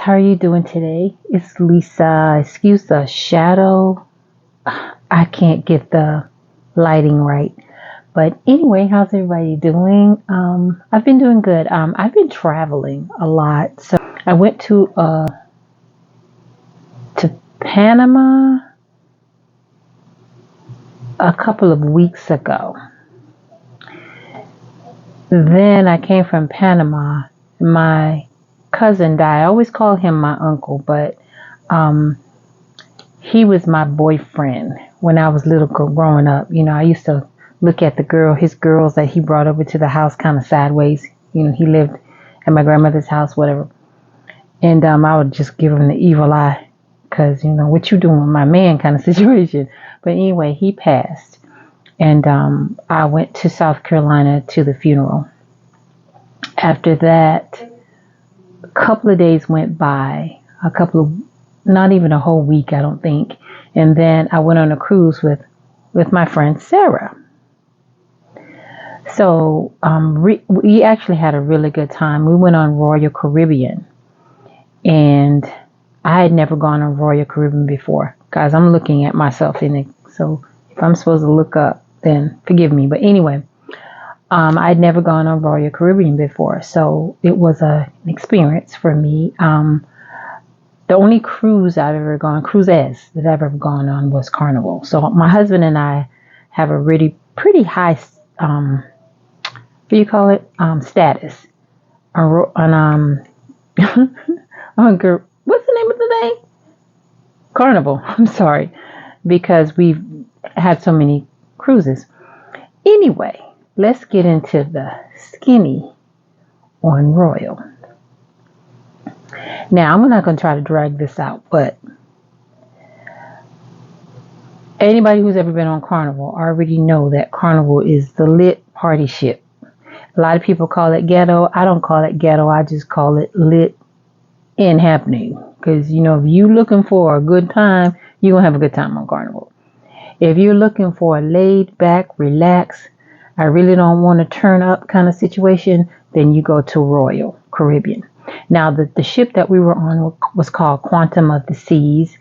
How are you doing today? It's Lisa. Excuse the shadow. I can't get the lighting right. But anyway, how's everybody doing? I've been doing good. I've been traveling a lot. So I went to Panama a couple of weeks ago. Then I came from Panama. My cousin died. I always call him my uncle, but um, he was my boyfriend when I was little growing up. I used to look at his girls that he brought over to the house kind of sideways. He lived at my grandmother's house, whatever. And I would just give him the evil eye because, what you doing with my man kind of situation. But anyway, he passed. And I went to South Carolina to the funeral. After that, a couple of days went by, not even a whole week, I don't think. And then I went on a cruise with my friend Sarah. So we actually had a really good time. We went on Royal Caribbean. And I had never gone on Royal Caribbean before. Guys, I'm looking at myself in it. So if I'm supposed to look up, then forgive me. But anyway, I'd never gone on Royal Caribbean before. So it was an experience for me. The only cruise that I've ever gone on was Carnival. So my husband and I have a really pretty high, what do you call it? Status on what's the name of the thing? Carnival. I'm sorry, because we've had so many cruises. Anyway, let's get into the skinny on Royal. Now, I'm not going to try to drag this out, but anybody who's ever been on Carnival already know that Carnival is the lit party ship. A lot of people call it ghetto. I don't call it ghetto. I just call it lit and happening. Because, if you're looking for a good time, you're going to have a good time on Carnival. If you're looking for a laid back, relax, I really don't want to turn up kind of situation, then you go to Royal Caribbean. Now, the ship that we were on was called Quantum of the Seas.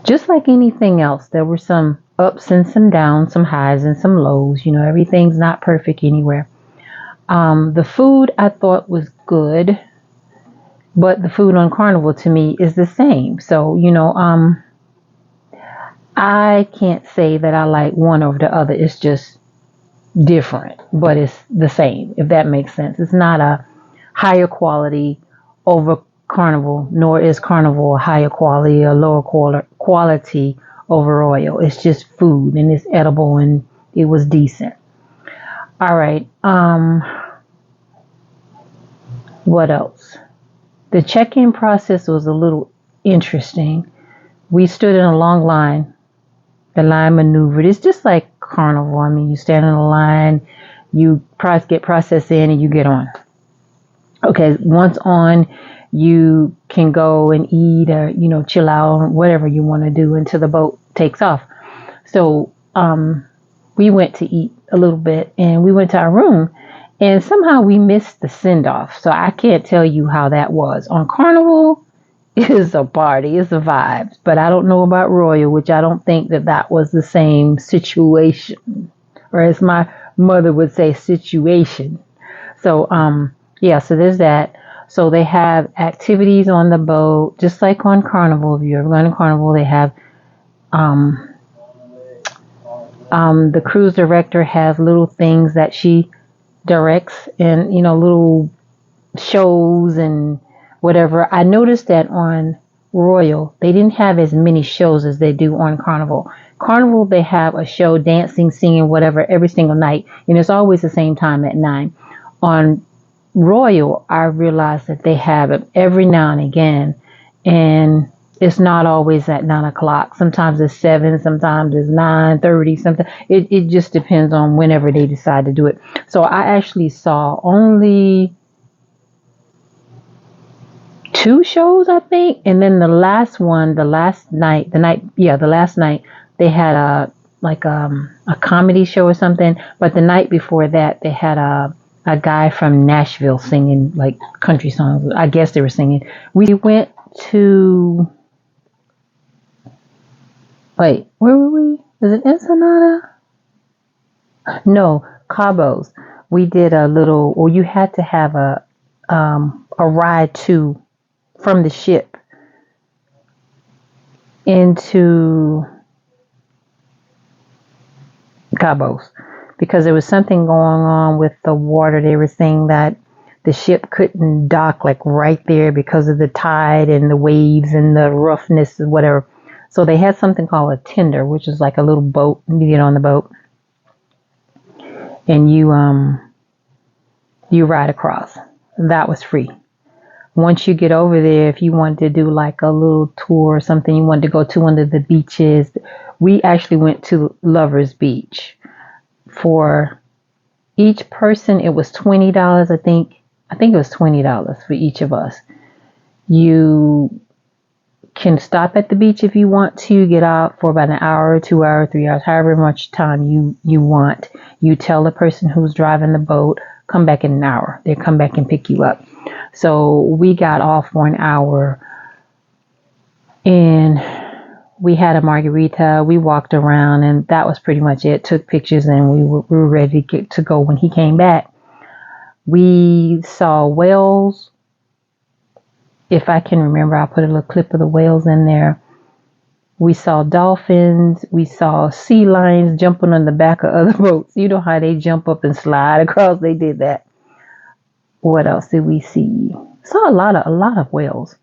Just like anything else, there were some ups and some downs, some highs and some lows. Everything's not perfect anywhere. The food I thought was good, but the food on Carnival to me is the same. So, I can't say that I like one over the other. It's just different, but it's the same, if that makes sense. It's not a higher quality over Carnival, nor is Carnival a higher quality or lower quality over Royal. It's just food and it's edible and it was decent. All right. What else? The check-in process was a little interesting. We stood in a long line. The line maneuvered. It's just like Carnival. I mean, you stand in a line, you get processed in, and you get on. Okay, once on, you can go and eat or, chill out, whatever you want to do until the boat takes off. So we went to eat a little bit, and we went to our room, and somehow we missed the send-off. So I can't tell you how that was. On Carnival, it's a party, it's a vibe. But I don't know about Royal, which I don't think that was the same situation. Or as my mother would say, situation. So, so there's that. So they have activities on the boat, just like on Carnival. If you're ever going to Carnival, they have, the cruise director has little things that she directs and, little shows and whatever. I noticed that on Royal, they didn't have as many shows as they do on Carnival. Carnival, they have a show, dancing, singing, whatever, every single night. And it's always the same time at 9. On Royal, I realized that they have it every now and again. And it's not always at 9 o'clock. Sometimes it's 7, sometimes it's 9:30, sometimes. It just depends on whenever they decide to do it. So I actually saw only 2 shows, I think. And then the last night, they had a comedy show or something. But the night before that, they had a a guy from Nashville singing like country songs. I guess they were singing. We went to, wait, where were we? Was it Ensenada? No, Cabos. We did a little, or you had to have a ride to, from the ship into Cabos, because there was something going on with the water. They were saying that the ship couldn't dock like right there because of the tide and the waves and the roughness and whatever. So they had something called a tender, which is like a little boat. You get on the boat and you ride across. That was free. Once you get over there, if you wanted to do like a little tour or something, you wanted to go to one of the beaches. We actually went to Lover's Beach. For each person, it was $20, I think. I think it was $20 for each of us. You can stop at the beach if you want to, get out for about an hour, 2 hours, 3 hours, however much time you want. You tell the person who's driving the boat, come back in an hour. They'll come back and pick you up. So we got off for an hour and we had a margarita. We walked around and that was pretty much it. Took pictures and we were ready to go when he came back. We saw whales. If I can remember, I'll put a little clip of the whales in there. We saw dolphins. We saw sea lions jumping on the back of other boats. You know how they jump up and slide across? They did that. What else did we see? Saw a lot of whales.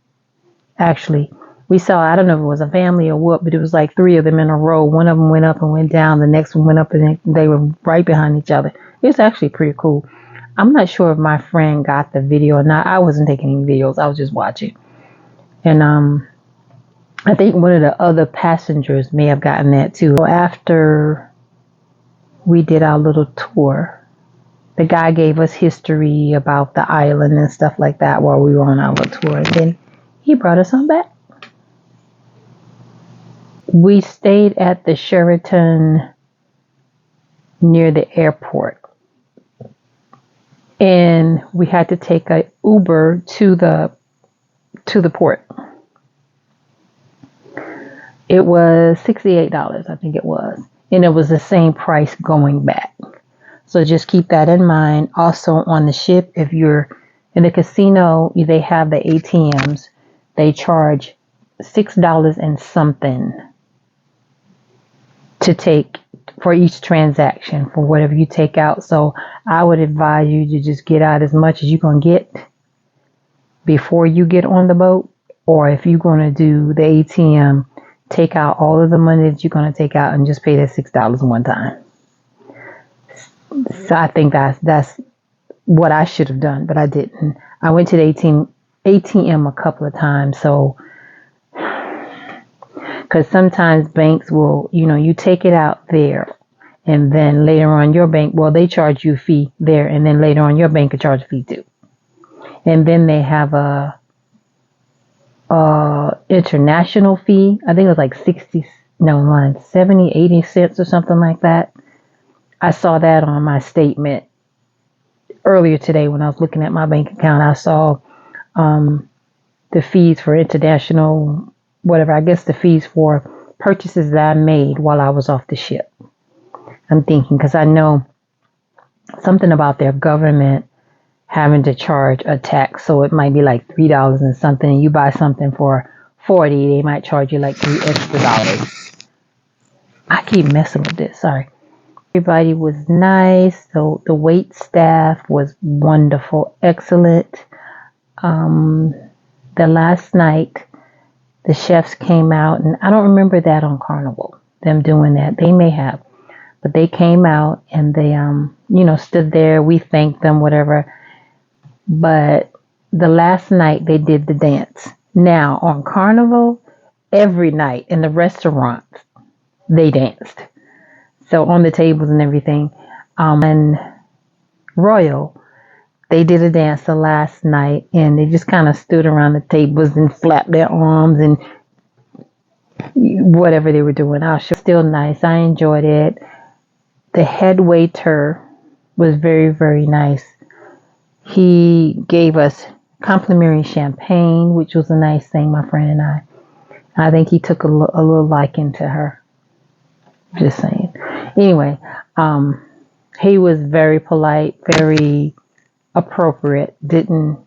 Actually, we saw, I don't know if it was a family or what, but it was like 3 of them in a row. One of them went up and went down. The next one went up and they were right behind each other. It was actually pretty cool. I'm not sure if my friend got the video or not. I wasn't taking any videos. I was just watching. And I think one of the other passengers may have gotten that too. So after we did our little tour, the guy gave us history about the island and stuff like that while we were on our little tour. And then he brought us on back. We stayed at the Sheraton near the airport. And we had to take an Uber to the port. It was $68, I think it was. And it was the same price going back. So just keep that in mind. Also on the ship, if you're in the casino, they have the ATMs. They charge $6 and something to take for each transaction for whatever you take out. So I would advise you to just get out as much as you're going to get before you get on the boat. Or if you're going to do the ATM, take out all of the money that you're going to take out and just pay that $6 one time. So I think that's what I should have done, but I didn't. I went to the ATM a couple of times. So because sometimes banks will, you take it out there and then later on your bank, they charge you a fee there and then later on your bank will charge a fee too. And then they have a international fee. I think it was like 70, 80 cents or something like that. I saw that on my statement earlier today when I was looking at my bank account. I saw the fees for international, whatever, I guess the fees for purchases that I made while I was off the ship. I'm thinking, because I know something about their government having to charge a tax. So it might be like $3 and something, and you buy something for $40, they might charge you like $3 extra. I keep messing with this, sorry. Everybody was nice. So the wait staff was wonderful, excellent. The last night, the chefs came out, and I don't remember that on Carnival, them doing that. They may have, but they came out and they, stood there. We thanked them, whatever. But the last night they did the dance. Now on Carnival, every night in the restaurants, they danced. So on the tables and everything. And Royal, they did a dance the last night and they just kind of stood around the tables and flapped their arms and whatever they were doing. Still nice. I enjoyed it. The head waiter was very, very nice. He gave us complimentary champagne, which was a nice thing, my friend and I. I think he took a little liking to her. Just saying. Anyway, he was very polite, very appropriate, didn't,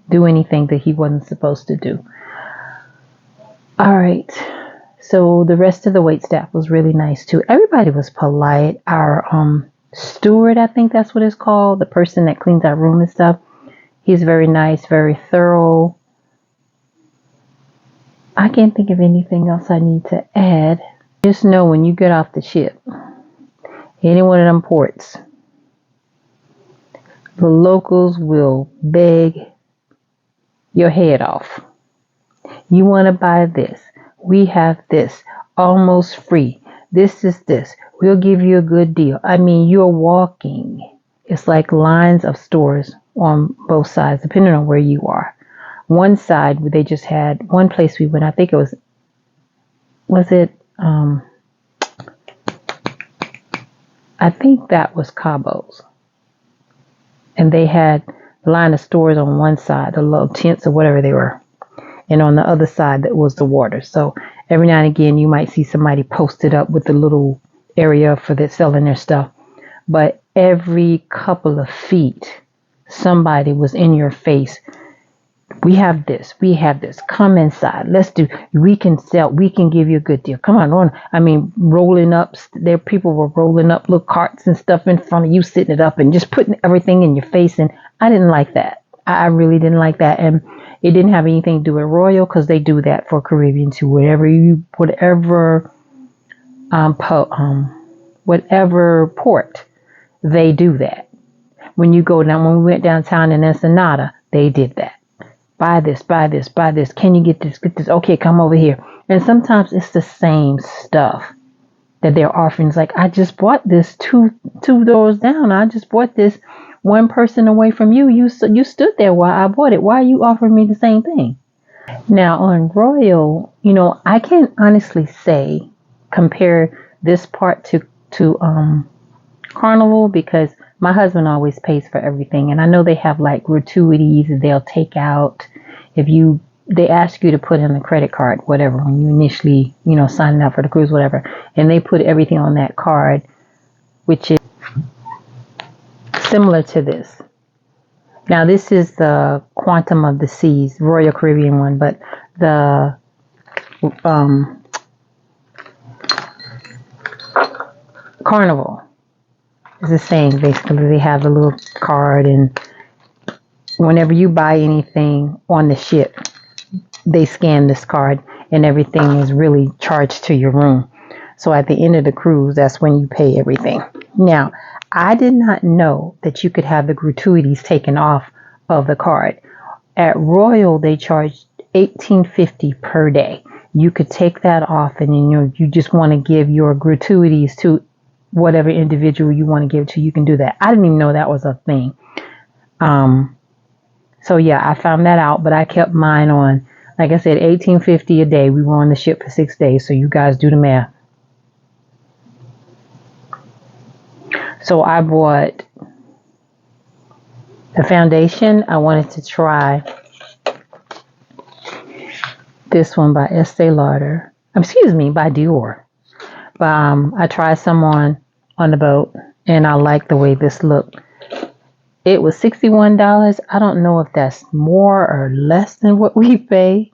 do anything that he wasn't supposed to do. All right. So the rest of the wait staff was really nice too. Everybody was polite. Our steward, I think that's what it's called, the person that cleans our room and stuff. He's very nice, very thorough. I can't think of anything else I need to add. Just know when you get off the ship, any one of them ports, the locals will beg your head off. You want to buy this? We have this almost free. This is this. We'll give you a good deal. I mean, you're walking. It's like lines of stores on both sides, depending on where you are. One side, they just had one place we went. I think it was I think that was Cabo's. And they had a line of stores on one side, the little tents or whatever they were. And on the other side, that was the water. So every now and again, you might see somebody posted up with a little area for the selling their stuff. But every couple of feet, somebody was in your face. We have this. We have this. Come inside. We can sell. We can give you a good deal. Come on. I mean, rolling up. There, people were rolling up little carts and stuff in front of you, sitting it up and just putting everything in your face. And I didn't like that. I really didn't like that. And it didn't have anything to do with Royal, because they do that for Caribbean too. Whatever port, they do that. When we went downtown in Ensenada, they did that. Buy this, buy this, buy this. Can you get this? Get this. Okay, come over here. And sometimes it's the same stuff that they're offering. It's like, I just bought this two doors down. I just bought this one person away from you. You stood there while I bought it. Why are you offering me the same thing? Now on Royal, I can't honestly compare this part to Carnival, because my husband always pays for everything, and I know they have like gratuities that they'll take out if they ask you to put in a credit card, whatever, when you initially, signing up for the cruise, whatever, and they put everything on that card, which is similar to this. Now this is the Quantum of the Seas, Royal Caribbean one, but the Carnival is the same. Basically, they have a little card, and whenever you buy anything on the ship, they scan this card, and everything is really charged to your room. So at the end of the cruise, that's when you pay everything. Now, I did not know that you could have the gratuities taken off of the card. At Royal, they charge $18.50 per day. You could take that off, and then you just want to give your gratuities to whatever individual you want to give to. You can do that. I didn't even know that was a thing. So yeah, I found that out, but I kept mine on, like I said, $18.50 a day. We were on the ship for 6 days, so you guys do the math. So I bought the foundation. I wanted to try this one by Estee Lauder. By Dior. But I tried some on the boat, and I like the way this looked. It was $61. I don't know if that's more or less than what we pay.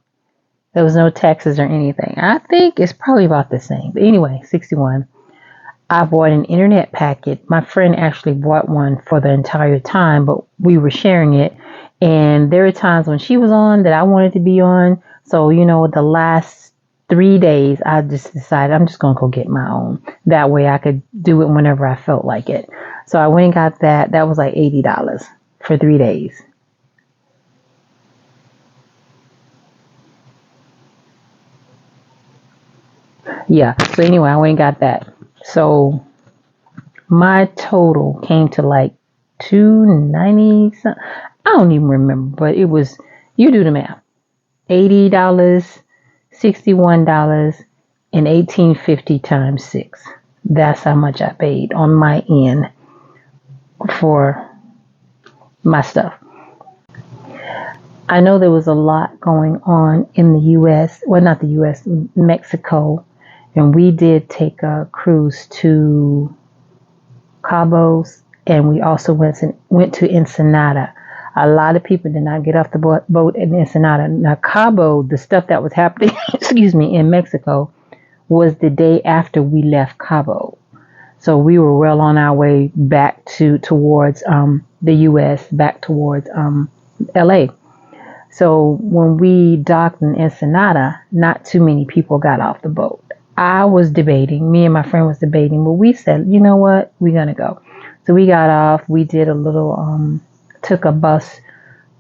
There was no taxes or anything. I think it's probably about the same. But anyway, $61. I bought an internet packet. My friend actually bought one for the entire time, but we were sharing it. And there were times when she was on that I wanted to be on. So, the last 3 days, I just decided I'm just going to go get my own. That way I could do it whenever I felt like it. So I went and got that. That was like $80 for 3 days. Yeah. So anyway, I went and got that. So my total came to like $290. I don't even remember, but it was, you do the math. $80, $61, and $18.50 times 6. That's how much I paid on my end for my stuff. I know there was a lot going on in the U.S. Well, not the U.S., Mexico. And we did take a cruise to Cabos, and we also went to Ensenada. A lot of people did not get off the boat in Ensenada. Now, Cabo, the stuff that was happening, excuse me, in Mexico was the day after we left Cabo. So we were well on our way back towards the U.S., back towards L.A. So when we docked in Ensenada, not too many people got off the boat. I was debating, me and my friend was debating, but we said, you know what, we're going to go. So we got off, we did a little, took a bus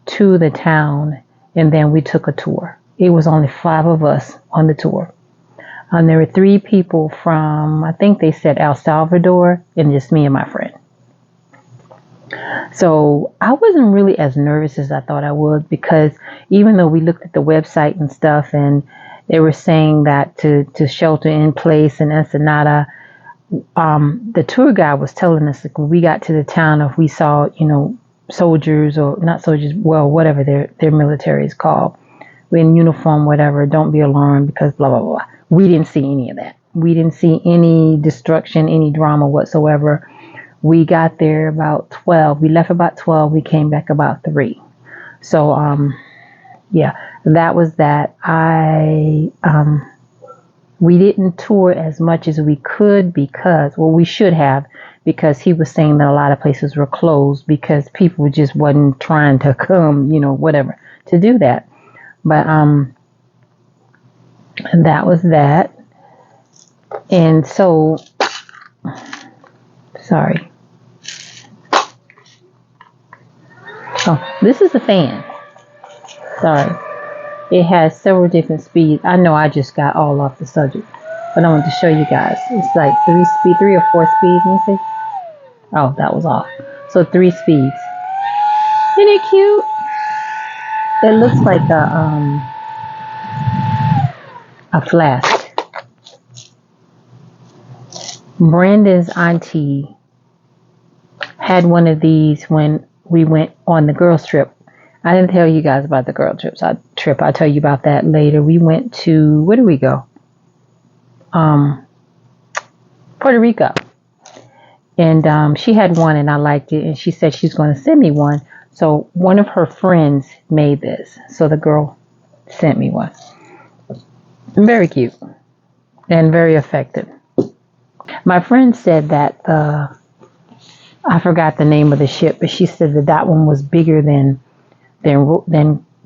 to the town, and then we took a tour. It was only 5 of us on the tour. There were 3 people from, I think they said El Salvador, and just me and my friend. So I wasn't really as nervous as I thought I would, because even though we looked at the website and stuff, and they were saying that to shelter in place in Ensenada, the tour guide was telling us that when we got to the town, if we saw, soldiers or not soldiers, well, whatever their military is called, in uniform, whatever, don't be alarmed because blah, blah, blah. We didn't see any of that. We didn't see any destruction, any drama whatsoever. We got there about 12. We left about 12. We came back about 3. So, yeah, that was that. We didn't tour as much as we could because, well, we should have, because he was saying that a lot of places were closed because people just wasn't trying to come, whatever, to do that. But that was that. And so, sorry. Oh, this is a fan. Sorry. It has several different speeds. I know I just got all off the subject, but I want to show you guys. It's like 3 or 4 speeds. Let me see. Oh, that was off. So 3 speeds. Isn't it cute? It looks like a flask. Brandon's auntie had one of these when we went on the girls' trip. I didn't tell you guys about the girl trip. I'll tell you about that later. We went to, where did we go? Puerto Rico. And she had one and I liked it. And she said she's going to send me one. So one of her friends made this. So the girl sent me one. Very cute and very effective. My friend said that, I forgot the name of the ship, but she said that one was bigger than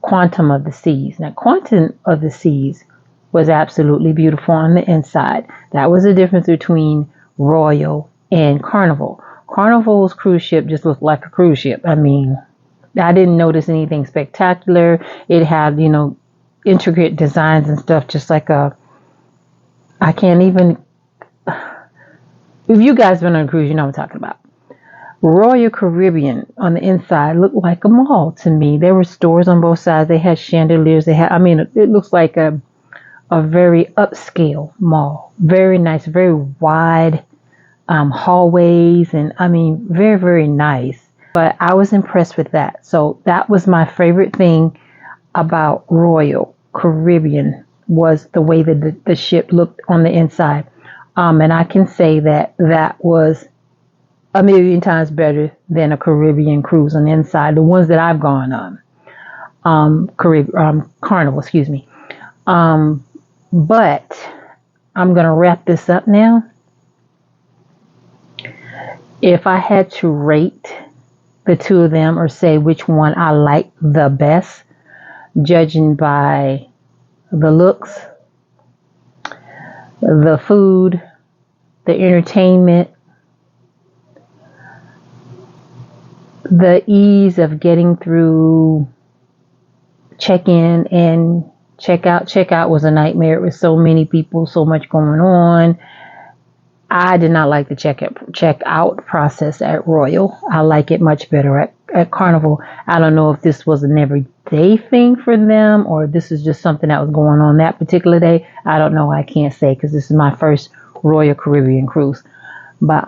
Quantum of the Seas. Now, Quantum of the Seas was absolutely beautiful on the inside. That was the difference between Royal and Carnival. Carnival's cruise ship just looked like a cruise ship. I mean, I didn't notice anything spectacular. It had, intricate designs and stuff, just like I can't even, if you guys been on a cruise, you know what I'm talking about. Royal Caribbean on the inside looked like a mall to me. There were stores on both sides. They had chandeliers. It looks like a very upscale mall. Very nice, very wide hallways, and very, very nice. But I was impressed with that. So that was my favorite thing about Royal Caribbean, was the way that the ship looked on the inside. And I can say that was a million times better than a Caribbean cruise on the inside. The ones that I've gone on, Carnival, excuse me. But I'm going to wrap this up now. If I had to rate the 2 of them, or say which one I like the best, judging by the looks, the food, the entertainment, the ease of getting through check-in and check-out. Check-out was a nightmare. It was so many people, so much going on. I did not like the check-out process at Royal. I like it much better at Carnival. I don't know if this was an everyday thing for them, or this is just something that was going on that particular day. I don't know. I can't say, because this is my first Royal Caribbean cruise. But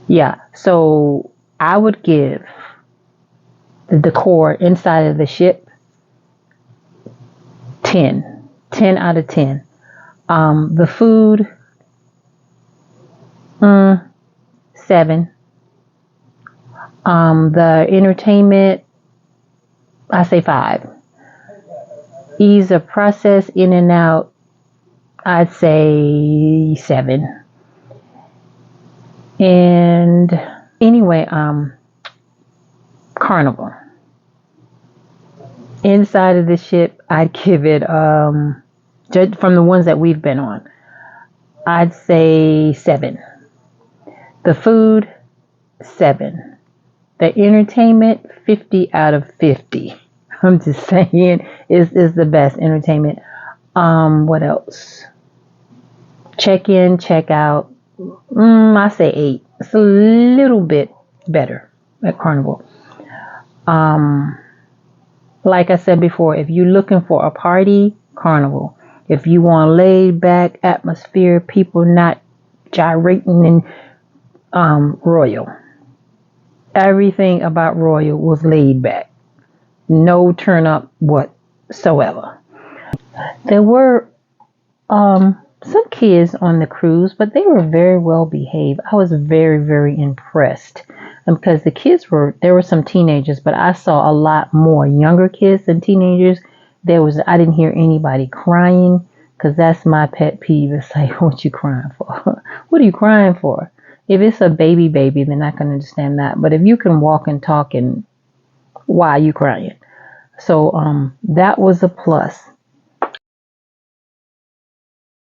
yeah, so I would give the decor inside of the ship 10 out of 10. The food, 7. The entertainment, I say 5. Ease of process in and out, I'd say 7. And anyway, Carnival. Inside of the ship, I'd give it, judge from the ones that we've been on, I'd say 7. The food, 7. The entertainment, 50 out of 50. I'm just saying, is the best entertainment. What else? Check in, check out. I say 8. It's a little bit better at Carnival. Like I said before, if you're looking for a party, Carnival. If you want laid back atmosphere, people not gyrating, and Royal. Everything about Royal was laid back. No turn up whatsoever. There were some kids on the cruise, but they were very well behaved. I was very, very impressed. Because there were some teenagers, but I saw a lot more younger kids than teenagers. I didn't hear anybody crying, because that's my pet peeve. It's like, what you crying for? What are you crying for? If it's a baby, then I can understand that. But if you can walk and talk, and why are you crying? So that was a plus.